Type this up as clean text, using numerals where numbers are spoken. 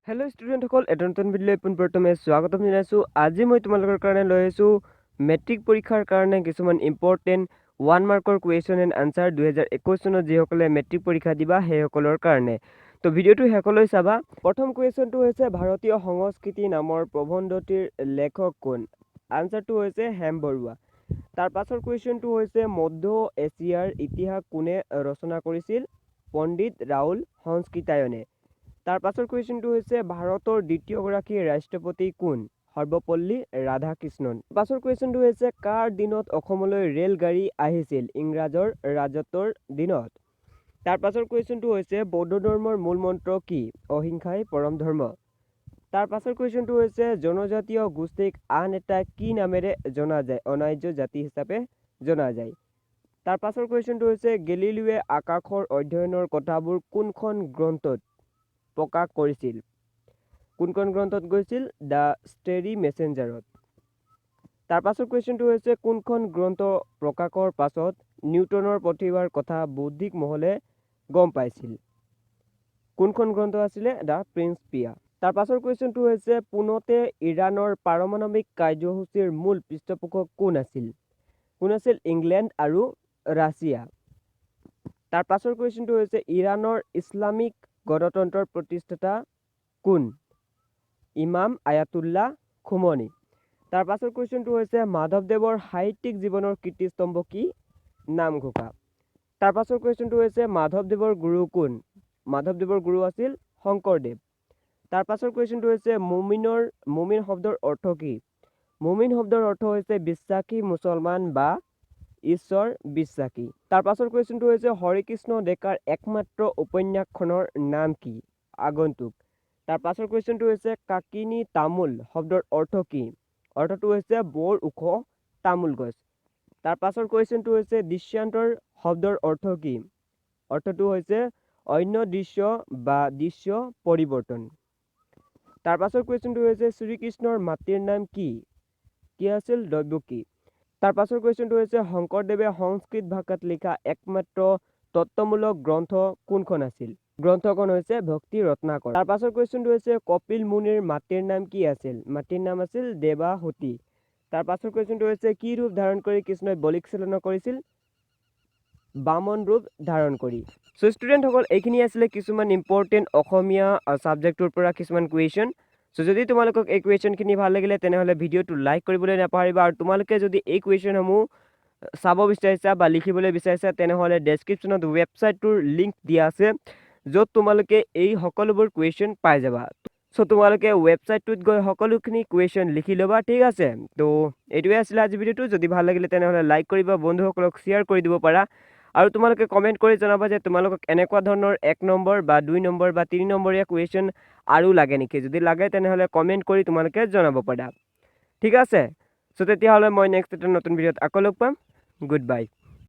Hello' ষ্টুডেণ্টসকল, এটা নতুন ভিডিঅ'লৈ পোনপ্ৰথমে স্বাগতম জনাইছোঁ। আজি মই তোমালোকৰ কাৰণে লৈ আহিছোঁ মেট্ৰিক পৰীক্ষাৰ কাৰণে কিছুমান ইম্পৰ্টেণ্ট 1 মাৰ্কৰ কুৱেশ্যন এণ্ড আনচাৰ 2021 চনত যিসকলে মেট্ৰিক পৰীক্ষা দিবা সেইসকলৰ কাৰণে। তো ভিডিঅ'টো শেষলৈ চাবা। প্ৰথম কুৱেশ্যনটো হৈছে ভাৰতীয় সংস্কৃতি নামৰ প্ৰবন্ধটিৰ লেখক কোন? আনচাৰটো হৈছে হেম বৰুৱা। তাৰ পাছৰ কুৱেশ্যনটো হৈছে মধ্য এছিয়াৰ ইতিহাস কোনে ৰচনা কৰিছিল? পণ্ডিত ৰাহুল সংস্কৃতায়নে। তাৰ পাছৰ কুৱেশ্যনটো হৈছে ভাৰতৰ দ্বিতীয়গৰাকী ৰাষ্ট্ৰপতি কোন? সৰ্বপল্লী ৰাধাকৃষ্ণন। পাছৰ কুৱেশ্যনটো হৈছে কাৰ দিনত অসমলৈ ৰেলগাড়ী আহিছিল? ইংৰাজৰ ৰাজত্বৰ দিনত। তাৰ পাছৰ কুৱেশ্যনটো হৈছে বৌদ্ধ ধৰ্মৰ মূল মন্ত্ৰ কি? অহিংসাই পৰম ধৰ্ম। তাৰ পাছৰ কুৱেশ্যনটো হৈছে জনজাতীয় গোষ্ঠীক আন এটা কি নামেৰে জনা যায়? অনাৰ্য জাতি হিচাপে জনা যায়। তাৰ পাছৰ কুৱেশ্যনটো হৈছে গেলিলিওৱে আকাশৰ অধ্যয়নৰ কথাবোৰ কোনখন গ্ৰন্থত প্ৰকাশ কৰিছিল? কোনখন গ্ৰন্থত গৈছিল? দ্য ষ্টেৰী মেছেঞ্জাৰত। তাৰ পাছৰ কুৱেশ্যনটো হৈছে কোনখন গ্ৰন্থ প্ৰকাশৰ পাছত নিউটনৰ প্ৰতিভাৰ কথা বৌদ্ধিক মহলে গম পাইছিল? কোনখন গ্ৰন্থ আছিলে? দ্য প্ৰিন্সপিয়া। তাৰ পাছৰ কুৱেশ্যনটো হৈছে পুনতে ইৰাণৰ পাৰমাণৱিক কাৰ্যসূচীৰ মূল পৃষ্ঠপোষক কোন আছিল? কোন আছিল? ইংলেণ্ড আৰু ৰাছিয়া। তাৰ পাছৰ কুৱেশ্যনটো হৈছে ইৰাণৰ ইছলামিক গণতন্ত্ৰৰ প্ৰতিষ্ঠাতা কোন? ইমাম আয়াতুল্লাহ খুমনি। তাৰ পাছৰ কুৱেশ্যনটো হৈছে মাধৱদেৱৰ সাহিত্যিক জীৱনৰ কীৰ্তিস্তম্ভ কি? নামঘোষা। তাৰ পাছৰ কুৱেশ্যনটো হৈছে মাধৱদেৱৰ গুৰু কোন? মাধৱদেৱৰ গুৰু আছিল শংকৰদেৱ। তাৰ পাছৰ কুৱেশ্যনটো হৈছে মুমিন শব্দৰ অৰ্থ কি? মুমিন শব্দৰ অৰ্থ হৈছে বিশ্বাসী মুছলমান বা ঈশ্বৰ বিশ্বাসী। তাৰ পাছৰ কুৱেশ্যনটো হৈছে হৰিকৃষ্ণ ডেকাৰ একমাত্ৰ উপন্যাসখনৰ নাম কি? আগন্তুক। তাৰ পাছৰ কুৱেশ্যনটো হৈছে কাকিনী তামোল শব্দৰ অৰ্থ কি? অৰ্থটো হৈছে বৰ ওখ তামোল গছ। তাৰ পাছৰ কুৱেশ্যনটো হৈছে দৃশ্যান্তৰ শব্দৰ অৰ্থ কি? অৰ্থটো হৈছে অন্য দৃশ্য বা দৃশ্য পৰিৱৰ্তন। তাৰ পাছৰ কুৱেশ্যনটো হৈছে শ্ৰীকৃষ্ণৰ মাতৃৰ নাম কি? কি আছিল? দৈৱকী। তাৰ পাছৰ কুৱেশ্যনটো হৈছে শংকৰদেৱে সংস্কৃত ভাষাত লিখা একমাত্ৰ তত্ত্বমূলক গ্ৰন্থ কোনখন আছিল? গ্ৰন্থখন হৈছে ভক্তি ৰত্নাকৰ। তাৰ পাছৰ কুৱেশ্যনটো হৈছে কপিল মুনিৰ মাতৃৰ নাম কি আছিল? মাতৃৰ নাম আছিল দেৱাহুতি। তাৰ পাছৰ কুৱেশ্যনটো হৈছে কি ৰূপ ধাৰণ কৰি কৃষ্ণই বলিক চালনা কৰিছিল? বামন ৰূপ ধাৰণ কৰি। চ' ষ্টুডেণ্টসকল, এইখিনি আছিলে কিছুমান ইম্পৰ্টেণ্ট অসমীয়া ছাবজেক্টটোৰ পৰা কিছুমান কুৱেশ্যন। চ' যদি তোমালোকক এই কুৱেশ্যনখিনি ভাল লাগিলে তেনেহ'লে ভিডিঅ'টো লাইক কৰিবলৈ নাপাহৰিবা। আৰু তোমালোকে যদি এই কুৱেশ্যনসমূহ চাব বিচাৰিছা বা লিখিবলৈ বিচাৰিছা তেনেহ'লে ডেছক্ৰিপশ্যনত ৱেবছাইটটোৰ লিংক দিয়া আছে, য'ত তোমালোকে এই সকলোবোৰ কুৱেশ্যন পাই যাবা। চ' তোমালোকে ৱেবছাইটটোত গৈ সকলোখিনি কুৱেশ্যন লিখি ল'বা, ঠিক আছে? তো এইটোৱে আছিলে আজি ভিডিঅ'টো। যদি ভাল লাগিলে তেনেহ'লে লাইক কৰিবা, বন্ধুসকলক শ্বেয়াৰ কৰি দিব পাৰা। আৰু তোমালোকে কমেণ্ট কৰি জনাবা যে তোমালোকক এনেকুৱা ধৰণৰ 1 নম্বৰ বা 2 নম্বৰ বা 3 নম্বৰীয়া কুৱেশ্যন আৰু লাগে নেকি? যদি লাগে তেনেহ'লে কমেণ্ট কৰি তোমালোকে জনাব পাৰা, ঠিক আছে? চ' তেতিয়াহ'লে মই নেক্সট এটা নতুন ভিডিঅ'ত আকৌ লগ পাম। Good bye.